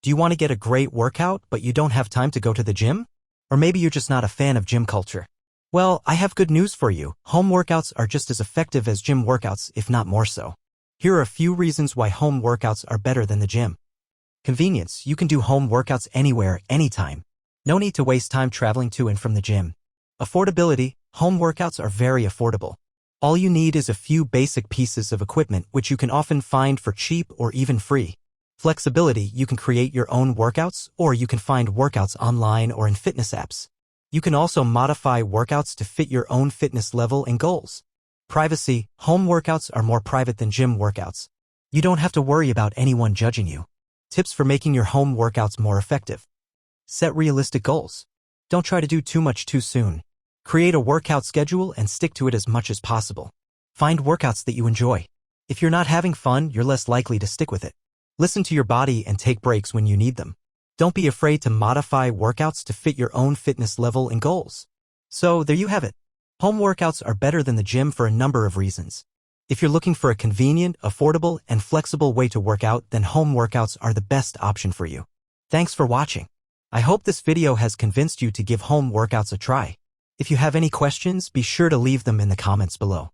Do you want to get a great workout, but you don't have time to go to the gym? Or maybe you're just not a fan of gym culture. Well, I have good news for you. Home workouts are just as effective as gym workouts, if not more so. Here are a few reasons why home workouts are better than the gym. Convenience. You can do home workouts anywhere, anytime. No need to waste time traveling to and from the gym. Affordability. Home workouts are very affordable. All you need is a few basic pieces of equipment which you can often find for cheap or even free. Flexibility. You can create your own workouts, or you can find workouts online or in fitness apps. You can also modify workouts to fit your own fitness level and goals. Privacy. Home workouts are more private than gym workouts. You don't have to worry about anyone judging you. Tips for making your home workouts more effective. Set realistic goals. Don't try to do too much too soon. Create a workout schedule and stick to it as much as possible. Find workouts that you enjoy. If you're not having fun, you're less likely to stick with it. Listen to your body and take breaks when you need them. Don't be afraid to modify workouts to fit your own fitness level and goals. So there you have it. Home workouts are better than the gym for a number of reasons. If you're looking for a convenient, affordable, and flexible way to work out, then home workouts are the best option for you. Thanks for watching. I hope this video has convinced you to give home workouts a try. If you have any questions, be sure to leave them in the comments below.